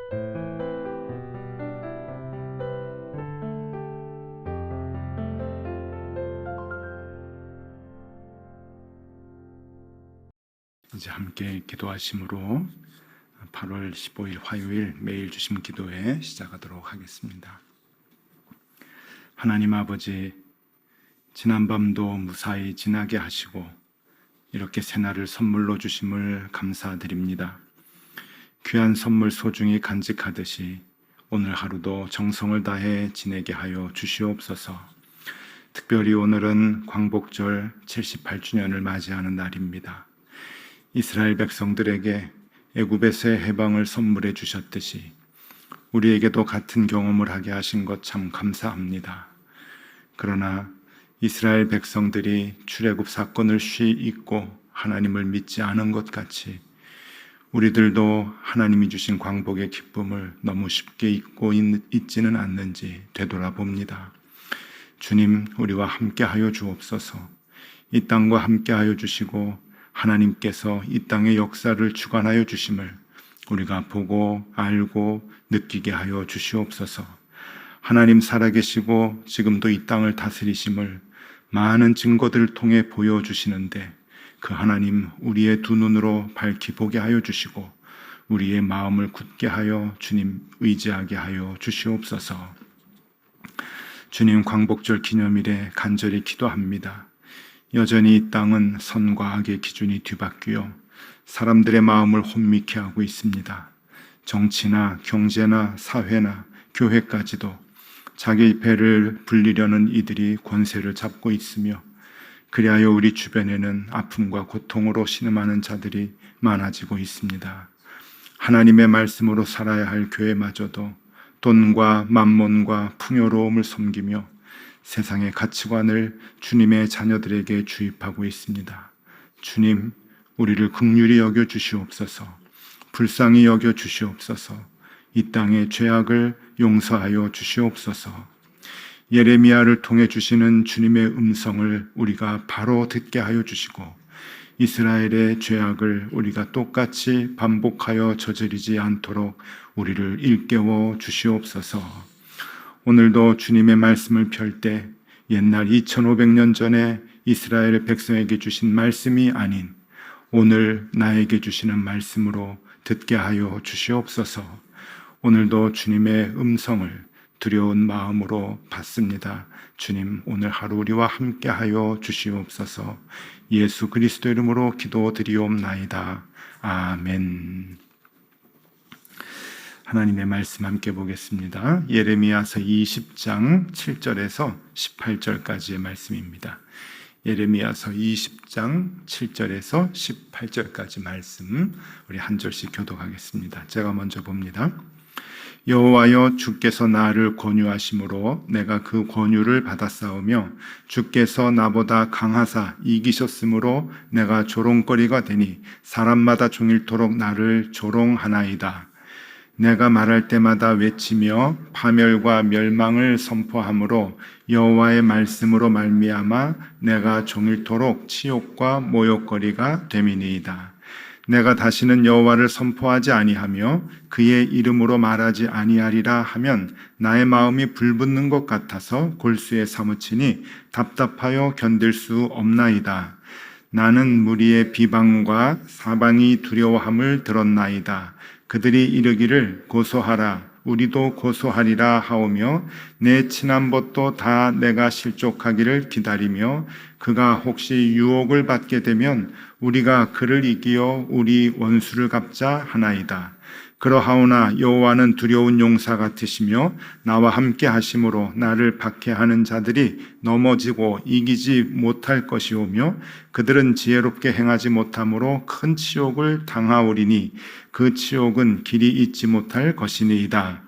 이제 함께 기도하심으로 8월 15일 화요일 매일 주심 기도회 시작하도록 하겠습니다. 하나님 아버지, 지난밤도 무사히 지나게 하시고 이렇게 새날을 선물로 주심을 감사드립니다. 귀한 선물 소중히 간직하듯이 오늘 하루도 정성을 다해 지내게 하여 주시옵소서. 특별히 오늘은 광복절 78주년을 맞이하는 날입니다. 이스라엘 백성들에게 애굽에서의 해방을 선물해 주셨듯이 우리에게도 같은 경험을 하게 하신 것 참 감사합니다. 그러나 이스라엘 백성들이 출애굽 사건을 쉬 잊고 하나님을 믿지 않은 것 같이 우리들도 하나님이 주신 광복의 기쁨을 너무 쉽게 잊고 있지는 않는지 되돌아봅니다. 주님, 우리와 함께하여 주옵소서. 이 땅과 함께하여 주시고 하나님께서 이 땅의 역사를 주관하여 주심을 우리가 보고 알고 느끼게 하여 주시옵소서. 하나님 살아계시고 지금도 이 땅을 다스리심을 많은 증거들을 통해 보여주시는데 그 하나님 우리의 두 눈으로 밝히 보게 하여 주시고 우리의 마음을 굳게 하여 주님 의지하게 하여 주시옵소서. 주님, 광복절 기념일에 간절히 기도합니다. 여전히 이 땅은 선과 악의 기준이 뒤바뀌어 사람들의 마음을 혼미케 하고 있습니다. 정치나 경제나 사회나 교회까지도 자기 배를 불리려는 이들이 권세를 잡고 있으며 그리하여 우리 주변에는 아픔과 고통으로 신음하는 자들이 많아지고 있습니다. 하나님의 말씀으로 살아야 할 교회마저도 돈과 만몬과 풍요로움을 섬기며 세상의 가치관을 주님의 자녀들에게 주입하고 있습니다. 주님, 우리를 긍휼히 여겨 주시옵소서. 불쌍히 여겨 주시옵소서. 이 땅의 죄악을 용서하여 주시옵소서. 예레미야를 통해 주시는 주님의 음성을 우리가 바로 듣게 하여 주시고 이스라엘의 죄악을 우리가 똑같이 반복하여 저지르지 않도록 우리를 일깨워 주시옵소서. 오늘도 주님의 말씀을 펼 때 옛날 2500년 전에 이스라엘 백성에게 주신 말씀이 아닌 오늘 나에게 주시는 말씀으로 듣게 하여 주시옵소서. 오늘도 주님의 음성을 두려운 마음으로 받습니다. 주님, 오늘 하루 우리와 함께 하여 주시옵소서. 예수 그리스도 이름으로 기도드리옵나이다. 아멘. 하나님의 말씀 함께 보겠습니다. 예레미야서 20장 7절에서 18절까지의 말씀입니다. 예레미야서 20장 7절에서 18절까지 말씀 우리 한 절씩 교독하겠습니다. 제가 먼저 봅니다. 여호와여, 주께서 나를 권유하심으로 내가 그 권유를 받았사오며 주께서 나보다 강하사 이기셨으므로 내가 조롱거리가 되니 사람마다 종일토록 나를 조롱하나이다. 내가 말할 때마다 외치며 파멸과 멸망을 선포하므로 여호와의 말씀으로 말미암아 내가 종일토록 치욕과 모욕거리가 됨이니이다. 내가 다시는 여호와를 선포하지 아니하며 그의 이름으로 말하지 아니하리라 하면 나의 마음이 불붙는 것 같아서 골수에 사무치니 답답하여 견딜 수 없나이다. 나는 무리의 비방과 사방이 두려워함을 들었나이다. 그들이 이르기를 고소하라, 우리도 고소하리라 하오며 내 친한 벗도 다 내가 실족하기를 기다리며 그가 혹시 유혹을 받게 되면 우리가 그를 이기어 우리 원수를 갚자 하나이다. 그러하오나 여호와는 두려운 용사 같으시며 나와 함께 하심으로 나를 박해하는 자들이 넘어지고 이기지 못할 것이오며 그들은 지혜롭게 행하지 못함으로 큰 치욕을 당하오리니 그 치욕은 길이 잊지 못할 것이니이다.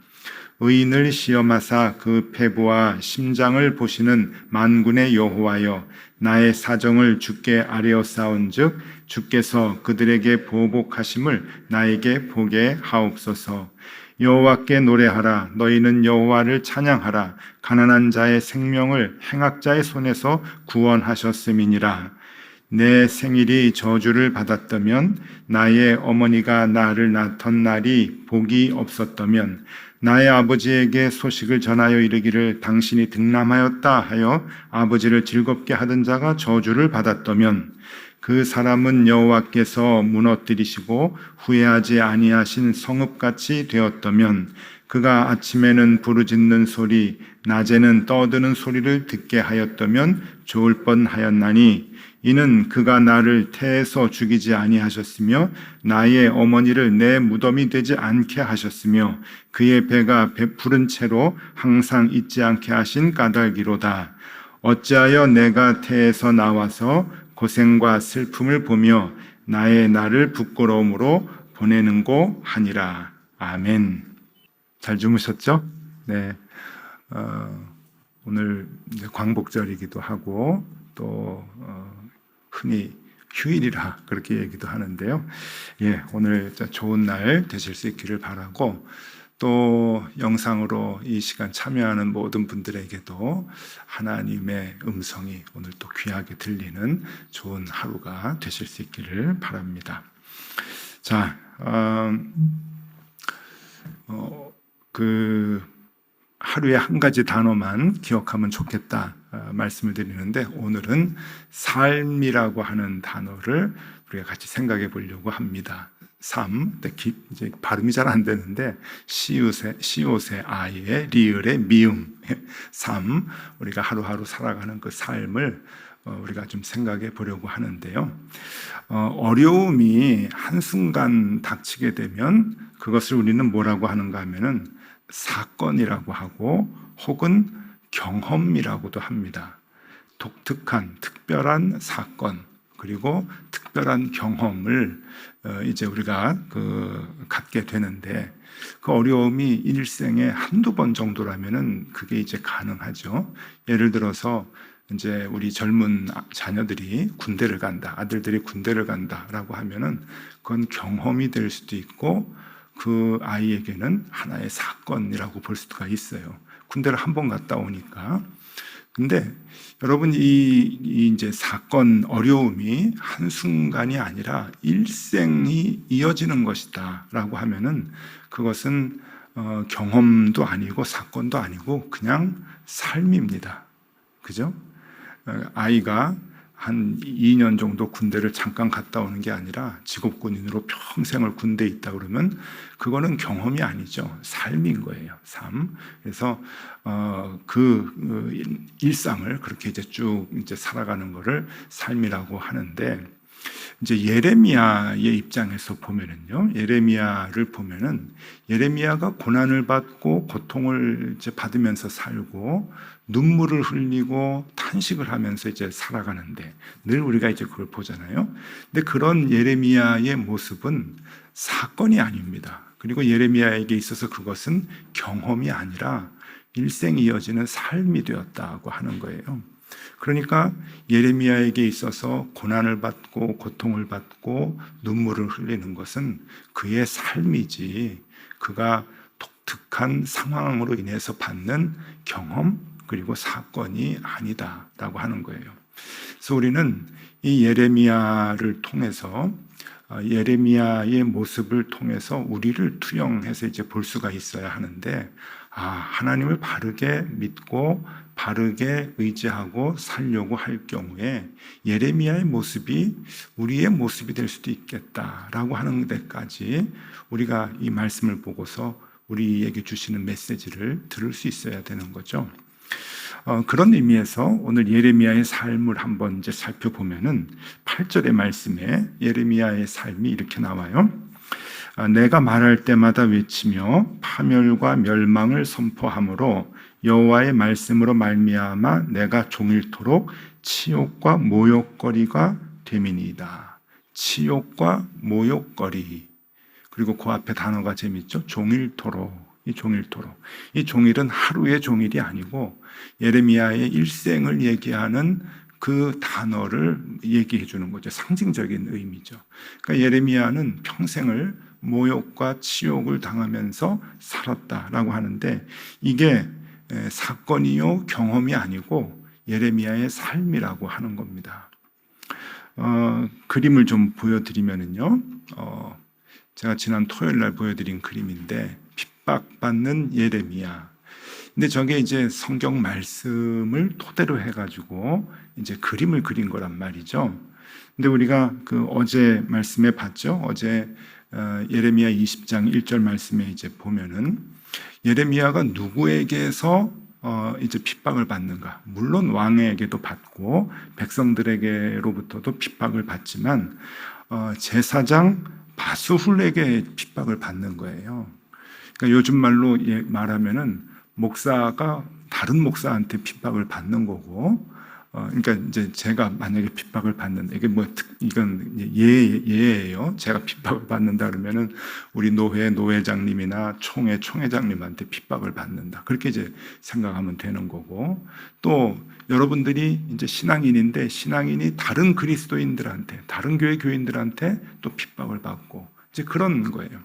의인을 시험하사 그 패부와 심장을 보시는 만군의 여호와여, 나의 사정을 주께 아뢰었사온즉 주께서 그들에게 보복하심을 나에게 보게 하옵소서. 여호와께 노래하라. 너희는 여호와를 찬양하라. 가난한 자의 생명을 행악자의 손에서 구원하셨음이니라. 내 생일이 저주를 받았다면, 나의 어머니가 나를 낳던 날이 복이 없었다면, 나의 아버지에게 소식을 전하여 이르기를 당신이 등남하였다 하여 아버지를 즐겁게 하던 자가 저주를 받았다면, 그 사람은 여호와께서 무너뜨리시고 후회하지 아니하신 성읍같이 되었다면, 그가 아침에는 부르짖는 소리, 낮에는 떠드는 소리를 듣게 하였다면 좋을 뻔하였나니, 이는 그가 나를 태에서 죽이지 아니하셨으며 나의 어머니를 내 무덤이 되지 않게 하셨으며 그의 배가 부른 채로 항상 잊지 않게 하신 까닭이로다. 어찌하여 내가 태에서 나와서 고생과 슬픔을 보며 나의 나를 부끄러움으로 보내는고 하니라. 아멘. 잘 주무셨죠? 네. 오늘 광복절이기도 하고 또 흔히 휴일이라 그렇게 얘기도 하는데요. 예, 오늘 좋은 날 되실 수 있기를 바라고, 또 영상으로 이 시간 참여하는 모든 분들에게도 하나님의 음성이 오늘 또 귀하게 들리는 좋은 하루가 되실 수 있기를 바랍니다. 자, 하루에 한 가지 단어만 기억하면 좋겠다 말씀을 드리는데, 오늘은 삶이라고 하는 단어를 우리가 같이 생각해 보려고 합니다. 삶, 이제 발음이 잘 안 되는데 시옷의 아이의 리을의 미음, 삶, 우리가 하루하루 살아가는 그 삶을 우리가 좀 생각해 보려고 하는데요. 어려움이 한순간 닥치게 되면 그것을 우리는 뭐라고 하는가 하면은 사건이라고 하고, 혹은 경험이라고도 합니다. 독특한, 특별한 사건, 그리고 특별한 경험을 이제 우리가 갖게 되는데, 그 어려움이 일생에 한두 번 정도라면은 그게 이제 가능하죠. 예를 들어서 이제 우리 젊은 자녀들이 군대를 간다, 아들들이 군대를 간다라고 하면은 그건 경험이 될 수도 있고, 그 아이에게는 하나의 사건이라고 볼 수가 있어요. 군대를 한 번 갔다 오니까. 근데 여러분, 이제 사건, 어려움이 한순간이 아니라 일생이 이어지는 것이다 라고 하면은 그것은 경험도 아니고 사건도 아니고 그냥 삶입니다. 그죠? 아이가 한 2년 정도 군대를 잠깐 갔다 오는 게 아니라 직업군인으로 평생을 군대에 있다 그러면 그거는 경험이 아니죠. 삶인 거예요. 삶. 그래서 일상을 그렇게 이제 쭉 이제 살아가는 거를 삶이라고 하는데, 이제 예레미야의 입장에서 보면은요, 예레미야를 보면은 예레미야가 고난을 받고 고통을 이제 받으면서 살고 눈물을 흘리고 탄식을 하면서 이제 살아가는데, 늘 우리가 이제 그걸 보잖아요. 근데 그런 예레미야의 모습은 사건이 아닙니다. 그리고 예레미야에게 있어서 그것은 경험이 아니라 일생이 이어지는 삶이 되었다고 하는 거예요. 그러니까 예레미야에게 있어서 고난을 받고 고통을 받고 눈물을 흘리는 것은 그의 삶이지, 그가 독특한 상황으로 인해서 받는 경험 그리고 사건이 아니다라고 하는 거예요. 그래서 우리는 이 예레미야를 통해서, 예레미야의 모습을 통해서 우리를 투영해서 이제 볼 수가 있어야 하는데, 하나님을 바르게 믿고 바르게 의지하고 살려고 할 경우에 예레미야의 모습이 우리의 모습이 될 수도 있겠다라고 하는 데까지 우리가 이 말씀을 보고서 우리에게 주시는 메시지를 들을 수 있어야 되는 거죠. 그런 의미에서 오늘 예레미야의 삶을 한번 이제 살펴보면은 8절의 말씀에 예레미야의 삶이 이렇게 나와요. 내가 말할 때마다 외치며 파멸과 멸망을 선포하므로 여호와의 말씀으로 말미암아 내가 종일토록 치욕과 모욕거리가 됨이니이다. 치욕과 모욕거리. 그리고 그 앞에 단어가 재밌죠. 종일토록. 이 종일은 하루의 종일이 아니고 예레미야의 일생을 얘기하는 그 단어를 얘기해 주는 거죠. 상징적인 의미죠. 그러니까 예레미야는 평생을 모욕과 치욕을 당하면서 살았다라고 하는데, 이게 사건이요 경험이 아니고 예레미야의 삶이라고 하는 겁니다. 그림을 좀 보여드리면은요, 제가 지난 토요일 날 보여드린 그림인데, 핍박받는 예레미야. 근데 저게 이제 성경 말씀을 토대로 해가지고 이제 그림을 그린 거란 말이죠. 근데 우리가 그 어제 말씀에 봤죠. 어제 예레미야 20장 1절 말씀에 이제 보면은 예레미야가 누구에게서 이제 핍박을 받는가? 물론 왕에게도 받고 백성들에게로부터도 핍박을 받지만 제사장 바수훌에게 핍박을 받는 거예요. 그러니까 요즘 말로 말하면은 목사가 다른 목사한테 핍박을 받는 거고, 그러니까 이제 제가 만약에 핍박을 받는다, 이게 이건 예예요. 제가 핍박을 받는다 그러면은 우리 노회장님이나 총회장님한테 핍박을 받는다. 그렇게 이제 생각하면 되는 거고, 또 여러분들이 이제 신앙인인데 신앙인이 다른 그리스도인들한테, 다른 교회 교인들한테 또 핍박을 받고 이제 그런 거예요.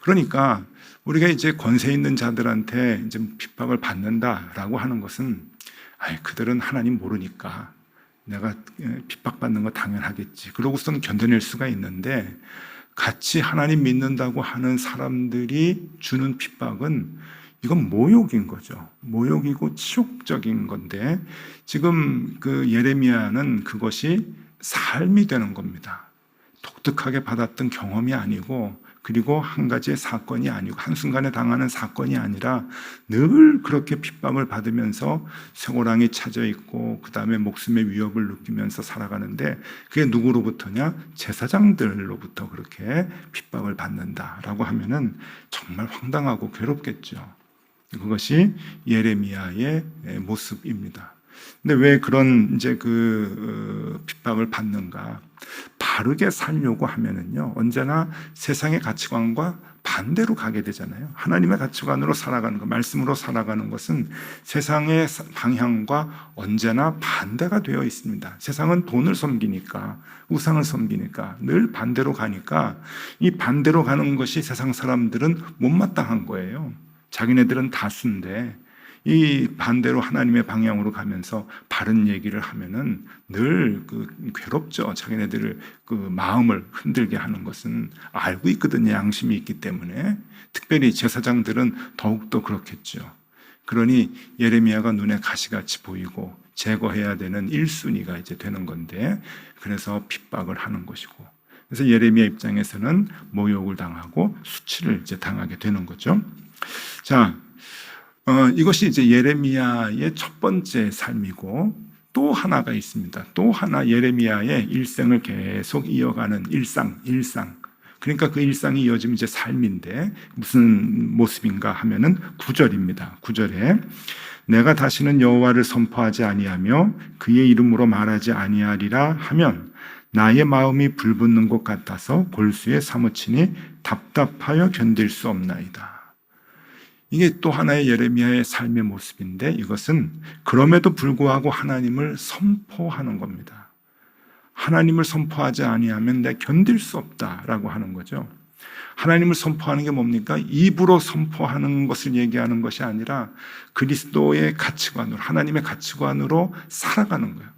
그러니까 우리가 이제 권세 있는 자들한테 이제 핍박을 받는다라고 하는 것은 그들은 하나님 모르니까 내가 핍박받는 거 당연하겠지. 그러고선 견뎌낼 수가 있는데 같이 하나님 믿는다고 하는 사람들이 주는 핍박은 이건 모욕인 거죠. 모욕이고 치욕적인 건데 지금 그 예레미야는 그것이 삶이 되는 겁니다. 독특하게 받았던 경험이 아니고 그리고 한 가지의 사건이 아니고 한순간에 당하는 사건이 아니라 늘 그렇게 핍박을 받으면서 쇠고랑이 차져 있고 그 다음에 목숨의 위협을 느끼면서 살아가는데 그게 누구로부터냐? 제사장들로부터 그렇게 핍박을 받는다라고 하면은 정말 황당하고 괴롭겠죠. 그것이 예레미야의 모습입니다. 근데 왜 그런 이제 핍박을 받는가? 바르게 살려고 하면은요, 언제나 세상의 가치관과 반대로 가게 되잖아요. 하나님의 가치관으로 살아가는 것, 말씀으로 살아가는 것은 세상의 방향과 언제나 반대가 되어 있습니다. 세상은 돈을 섬기니까, 우상을 섬기니까, 늘 반대로 가니까 이 반대로 가는 것이 세상 사람들은 못마땅한 거예요. 자기네들은 다수인데 이 반대로 하나님의 방향으로 가면서 바른 얘기를 하면은 늘 괴롭죠. 자기네들을 마음을 흔들게 하는 것은 알고 있거든요. 양심이 있기 때문에. 특별히 제사장들은 더욱더 그렇겠죠. 그러니 예레미야가 눈에 가시같이 보이고 제거해야 되는 1순위가 이제 되는 건데 그래서 핍박을 하는 것이고 그래서 예레미야 입장에서는 모욕을 당하고 수치를 이제 당하게 되는 거죠. 자, 이것이 이제 예레미야의 첫 번째 삶이고 또 하나가 있습니다. 또 하나 예레미야의 일생을 계속 이어가는 일상. 그러니까 그 일상이 이어지면 이제 삶인데 무슨 모습인가 하면은 9절입니다. 9절에 내가 다시는 여호와를 선포하지 아니하며 그의 이름으로 말하지 아니하리라 하면 나의 마음이 불붙는 것 같아서 골수에 사무치니 답답하여 견딜 수 없나이다. 이게 또 하나의 예레미야의 삶의 모습인데 이것은 그럼에도 불구하고 하나님을 선포하는 겁니다. 하나님을 선포하지 아니하면 내가 견딜 수 없다라고 하는 거죠. 하나님을 선포하는 게 뭡니까? 입으로 선포하는 것을 얘기하는 것이 아니라 그리스도의 가치관으로, 하나님의 가치관으로 살아가는 거예요.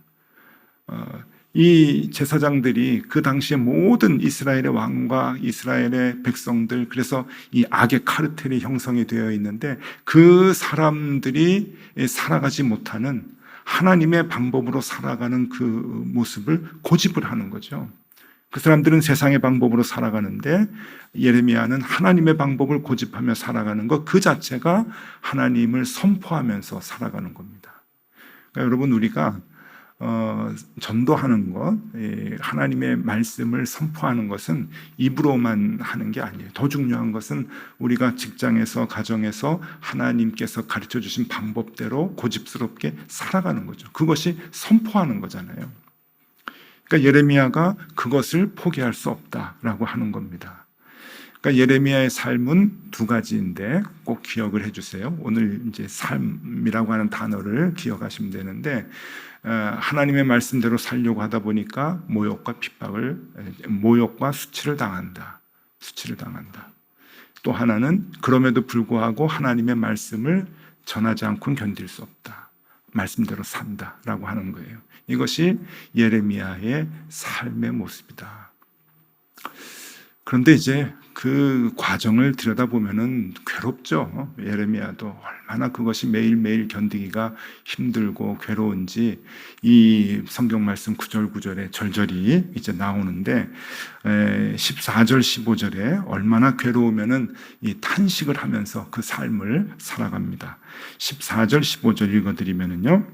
이 제사장들이 그 당시에 모든 이스라엘의 왕과 이스라엘의 백성들, 그래서 이 악의 카르텔이 형성이 되어 있는데 그 사람들이 살아가지 못하는 하나님의 방법으로 살아가는 그 모습을 고집을 하는 거죠. 그 사람들은 세상의 방법으로 살아가는데 예레미야는 하나님의 방법을 고집하며 살아가는 것 그 자체가 하나님을 선포하면서 살아가는 겁니다. 그러니까 여러분 우리가 전도하는 것, 하나님의 말씀을 선포하는 것은 입으로만 하는 게 아니에요. 더 중요한 것은 우리가 직장에서, 가정에서 하나님께서 가르쳐 주신 방법대로 고집스럽게 살아가는 거죠. 그것이 선포하는 거잖아요. 그러니까 예레미야가 그것을 포기할 수 없다라고 하는 겁니다. 그러니까 예레미야의 삶은 두 가지인데 꼭 기억을 해주세요. 오늘 이제 삶이라고 하는 단어를 기억하시면 되는데 하나님의 말씀대로 살려고 하다 보니까 모욕과 수치를 당한다. 또 하나는 그럼에도 불구하고 하나님의 말씀을 전하지 않고는 견딜 수 없다. 말씀대로 산다라고 하는 거예요. 이것이 예레미야의 삶의 모습이다. 그런데 이제 그 과정을 들여다보면은 괴롭죠. 예레미야도 얼마나 그것이 매일매일 견디기가 힘들고 괴로운지 이 성경 말씀 구절구절에 절절히 이제 나오는데 14절 15절에 얼마나 괴로우면은 이 탄식을 하면서 그 삶을 살아갑니다. 14절 15절 읽어드리면은요,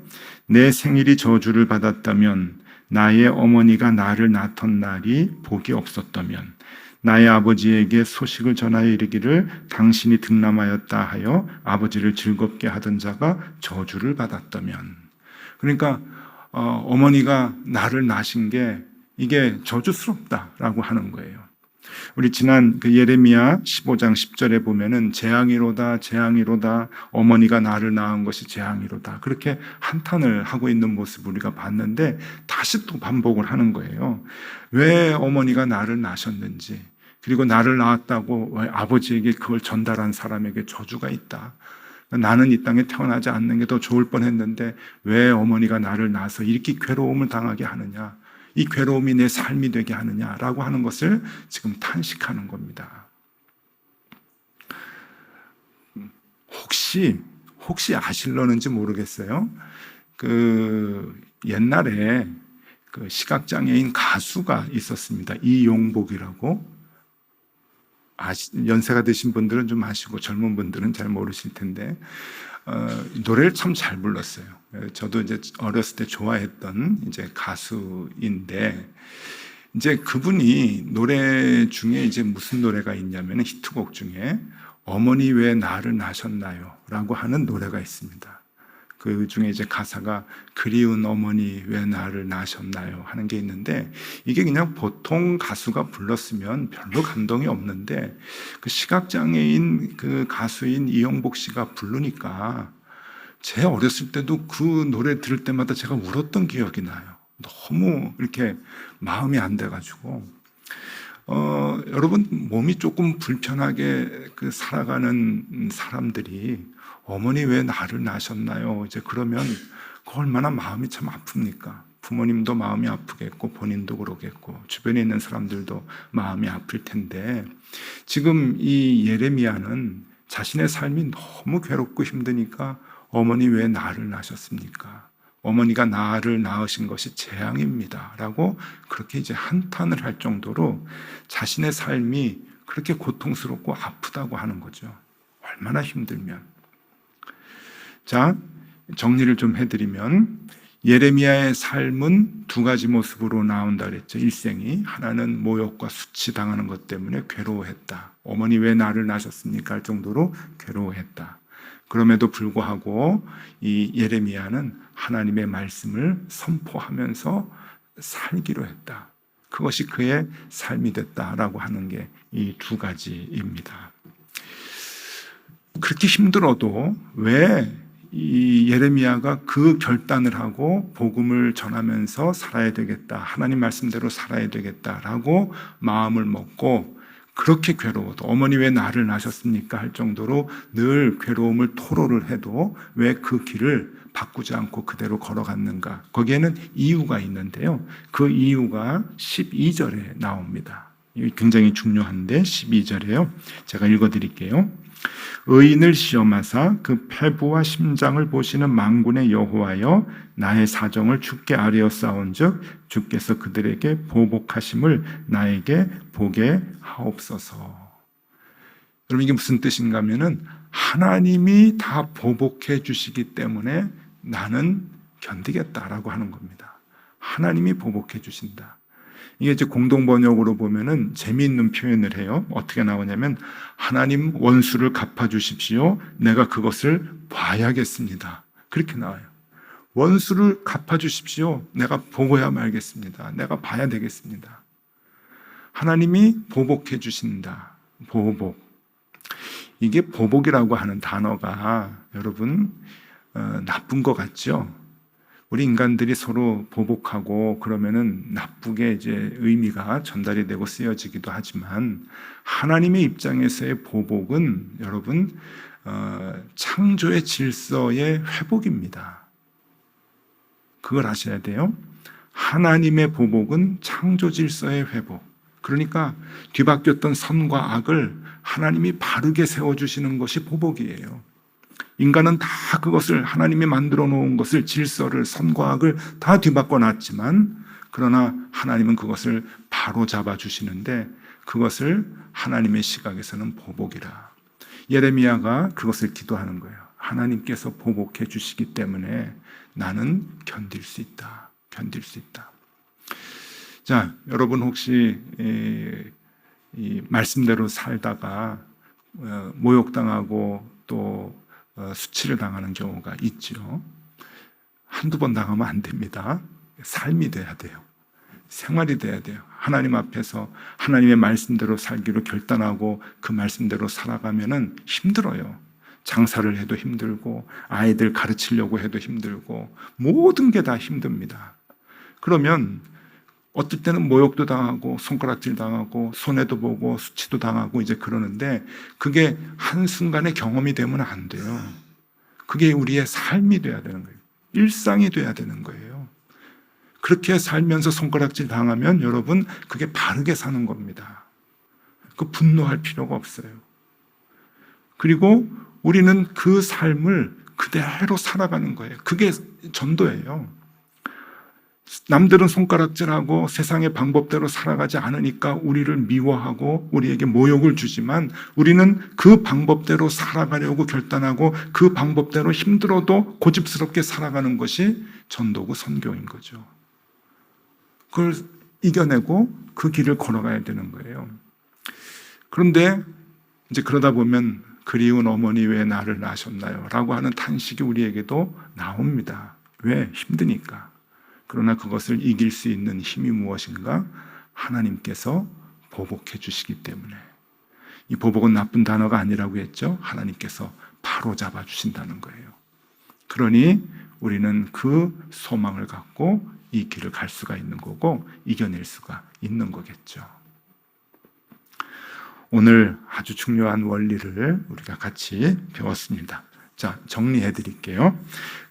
내 생일이 저주를 받았다면, 나의 어머니가 나를 낳던 날이 복이 없었다면, 나의 아버지에게 소식을 전하여 이르기를 당신이 득남하였다 하여 아버지를 즐겁게 하던 자가 저주를 받았다면. 그러니까 어머니가 나를 낳으신 게 이게 저주스럽다라고 하는 거예요. 우리 지난 그 예레미야 15장 10절에 보면은 재앙이로다 재앙이로다, 어머니가 나를 낳은 것이 재앙이로다, 그렇게 한탄을 하고 있는 모습을 우리가 봤는데 다시 또 반복을 하는 거예요. 왜 어머니가 나를 낳으셨는지, 그리고 나를 낳았다고 왜 아버지에게 그걸 전달한 사람에게 저주가 있다, 나는 이 땅에 태어나지 않는 게 더 좋을 뻔했는데 왜 어머니가 나를 낳아서 이렇게 괴로움을 당하게 하느냐, 이 괴로움이 내 삶이 되게 하느냐라고 하는 것을 지금 탄식하는 겁니다. 혹시 아실려는지 모르겠어요. 그 옛날에 그 시각장애인 가수가 있었습니다. 이용복이라고. 연세가 드신 분들은 좀 아시고 젊은 분들은 잘 모르실 텐데 노래를 참 잘 불렀어요. 저도 이제 어렸을 때 좋아했던 이제 가수인데, 이제 그분이 노래 중에 이제 무슨 노래가 있냐면 히트곡 중에 어머니 왜 나를 낳으셨나요? 라고 하는 노래가 있습니다. 그 중에 이제 가사가 그리운 어머니 왜 나를 낳으셨나요? 하는 게 있는데, 이게 그냥 보통 가수가 불렀으면 별로 감동이 없는데 그 시각장애인 그 가수인 이용복 씨가 부르니까 제 어렸을 때도 그 노래 들을 때마다 제가 울었던 기억이 나요. 너무 이렇게 마음이 안 돼가지고. 여러분, 몸이 조금 불편하게 그 살아가는 사람들이 어머니 왜 나를 낳으셨나요? 이제 그러면 그 얼마나 마음이 참 아픕니까? 부모님도 마음이 아프겠고 본인도 그러겠고 주변에 있는 사람들도 마음이 아플 텐데, 지금 이 예레미야는 자신의 삶이 너무 괴롭고 힘드니까 어머니 왜 나를 낳으셨습니까? 어머니가 나를 낳으신 것이 재앙입니다 라고 그렇게 이제 한탄을 할 정도로 자신의 삶이 그렇게 고통스럽고 아프다고 하는 거죠. 얼마나 힘들면. 자, 정리를 좀 해드리면 예레미야의 삶은 두 가지 모습으로 나온다 그랬죠. 일생이 하나는 모욕과 수치당하는 것 때문에 괴로워했다. 어머니 왜 나를 낳으셨습니까? 할 정도로 괴로워했다. 그럼에도 불구하고 이 예레미야는 하나님의 말씀을 선포하면서 살기로 했다. 그것이 그의 삶이 됐다라고 하는 게 이 두 가지입니다. 그렇게 힘들어도 왜 이 예레미야가 그 결단을 하고 복음을 전하면서 살아야 되겠다, 하나님 말씀대로 살아야 되겠다라고 마음을 먹고 그렇게 괴로워도 어머니 왜 나를 낳으셨습니까? 할 정도로 늘 괴로움을 토로를 해도 왜 그 길을 바꾸지 않고 그대로 걸어갔는가? 거기에는 이유가 있는데요. 그 이유가 12절에 나옵니다. 이게 굉장히 중요한데 12절에요. 제가 읽어드릴게요. 의인을 시험하사 그 패부와 심장을 보시는 만군의 여호와여, 나의 사정을 주께 아뢰어 싸운즉 주께서 그들에게 보복하심을 나에게 보게 하옵소서. 여러분, 이게 무슨 뜻인가 하면은 하나님이 다 보복해 주시기 때문에 나는 견디겠다라고 하는 겁니다. 하나님이 보복해 주신다. 이게 이제 공동 번역으로 보면은 재미있는 표현을 해요. 어떻게 나오냐면 하나님 원수를 갚아 주십시오. 내가 그것을 봐야겠습니다. 그렇게 나와요. 원수를 갚아 주십시오. 내가 보고야 말겠습니다. 내가 봐야 되겠습니다. 하나님이 보복해 주신다. 보복. 이게 보복이라고 하는 단어가 여러분 나쁜 것 같죠? 우리 인간들이 서로 보복하고 그러면은 나쁘게 이제 의미가 전달이 되고 쓰여지기도 하지만, 하나님의 입장에서의 보복은 여러분 창조의 질서의 회복입니다. 그걸 아셔야 돼요. 하나님의 보복은 창조 질서의 회복. 그러니까 뒤바뀌었던 선과 악을 하나님이 바르게 세워주시는 것이 보복이에요. 인간은 다 그것을 하나님이 만들어 놓은 것을 질서를 선과 악을 다 뒤바꿔 놨지만 그러나 하나님은 그것을 바로 잡아 주시는데 그것을 하나님의 시각에서는 보복이라. 예레미야가 그것을 기도하는 거예요. 하나님께서 보복해 주시기 때문에 나는 견딜 수 있다. 견딜 수 있다. 자, 여러분 혹시 이 말씀대로 살다가 모욕당하고 또 수치를 당하는 경우가 있죠. 한두 번 당하면 안 됩니다. 삶이 돼야 돼요. 생활이 돼야 돼요. 하나님 앞에서 하나님의 말씀대로 살기로 결단하고 그 말씀대로 살아가면은 힘들어요. 장사를 해도 힘들고 아이들 가르치려고 해도 힘들고 모든 게 다 힘듭니다. 그러면 어떨 때는 모욕도 당하고 손가락질 당하고 손해도 보고 수치도 당하고 이제 그러는데 그게 한순간의 경험이 되면 안 돼요. 그게 우리의 삶이 돼야 되는 거예요. 일상이 돼야 되는 거예요. 그렇게 살면서 손가락질 당하면 여러분 그게 바르게 사는 겁니다. 그 분노할 필요가 없어요. 그리고 우리는 그 삶을 그대로 살아가는 거예요. 그게 전도예요. 남들은 손가락질하고 세상의 방법대로 살아가지 않으니까 우리를 미워하고 우리에게 모욕을 주지만 우리는 그 방법대로 살아가려고 결단하고 그 방법대로 힘들어도 고집스럽게 살아가는 것이 전도고 선교인 거죠. 그걸 이겨내고 그 길을 걸어가야 되는 거예요. 그런데 이제 그러다 보면 그리운 어머니 왜 나를 낳으셨나요? 라고 하는 탄식이 우리에게도 나옵니다. 왜? 힘드니까. 그러나 그것을 이길 수 있는 힘이 무엇인가? 하나님께서 보복해 주시기 때문에. 이 보복은 나쁜 단어가 아니라고 했죠. 하나님께서 바로 잡아 주신다는 거예요. 그러니 우리는 그 소망을 갖고 이 길을 갈 수가 있는 거고 이겨낼 수가 있는 거겠죠. 오늘 아주 중요한 원리를 우리가 같이 배웠습니다. 자, 정리해 드릴게요.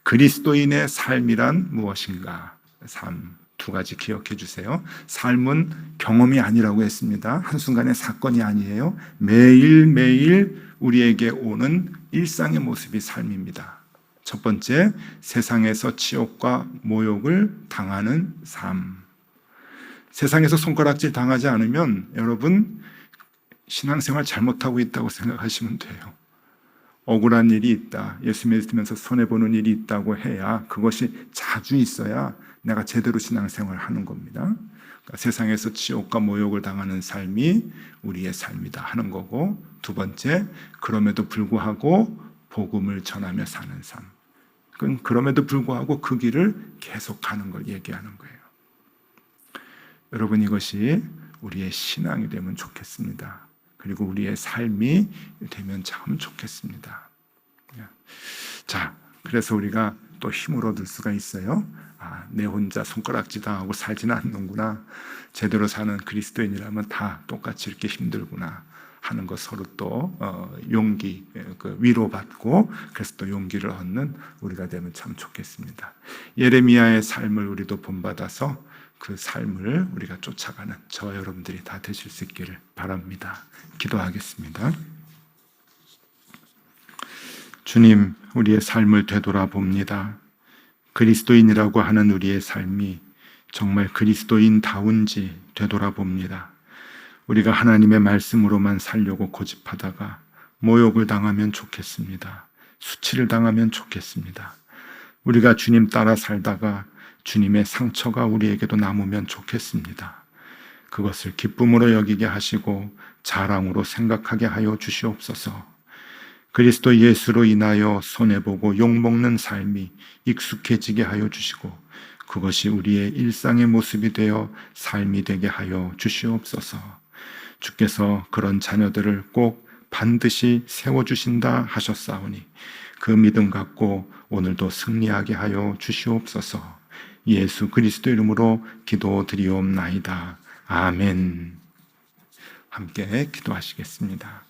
그리스도인의 삶이란 무엇인가? 삶 두 가지 기억해 주세요. 삶은 경험이 아니라고 했습니다. 한순간의 사건이 아니에요. 매일매일 우리에게 오는 일상의 모습이 삶입니다. 첫 번째, 세상에서 치욕과 모욕을 당하는 삶. 세상에서 손가락질 당하지 않으면 여러분 신앙생활 잘못하고 있다고 생각하시면 돼요. 억울한 일이 있다. 예수 믿으면서 손해보는 일이 있다고 해야 그것이 자주 있어야 내가 제대로 신앙생활을 하는 겁니다. 그러니까 세상에서 치욕과 모욕을 당하는 삶이 우리의 삶이다 하는 거고 두 번째, 그럼에도 불구하고 복음을 전하며 사는 삶. 그럼에도 불구하고 그 길을 계속 가는 걸 얘기하는 거예요. 여러분 이것이 우리의 신앙이 되면 좋겠습니다. 그리고 우리의 삶이 되면 참 좋겠습니다. 자, 그래서 우리가 또 힘을 얻을 수가 있어요. 아, 내 혼자 손가락질 당하고 살지는 않는구나. 제대로 사는 그리스도인이라면 다 똑같이 이렇게 힘들구나 하는 것 서로 또 용기, 위로받고 그래서 또 용기를 얻는 우리가 되면 참 좋겠습니다. 예레미야의 삶을 우리도 본받아서 그 삶을 우리가 쫓아가는 저와 여러분들이 다 되실 수 있기를 바랍니다. 기도하겠습니다. 주님, 우리의 삶을 되돌아봅니다. 그리스도인이라고 하는 우리의 삶이 정말 그리스도인다운지 되돌아봅니다. 우리가 하나님의 말씀으로만 살려고 고집하다가 모욕을 당하면 좋겠습니다. 수치를 당하면 좋겠습니다. 우리가 주님 따라 살다가 주님의 상처가 우리에게도 남으면 좋겠습니다. 그것을 기쁨으로 여기게 하시고 자랑으로 생각하게 하여 주시옵소서. 그리스도 예수로 인하여 손해보고 욕먹는 삶이 익숙해지게 하여 주시고 그것이 우리의 일상의 모습이 되어 삶이 되게 하여 주시옵소서. 주께서 그런 자녀들을 꼭 반드시 세워주신다 하셨사오니 그 믿음 갖고 오늘도 승리하게 하여 주시옵소서. 예수 그리스도 이름으로 기도드리옵나이다. 아멘. 함께 기도하시겠습니다.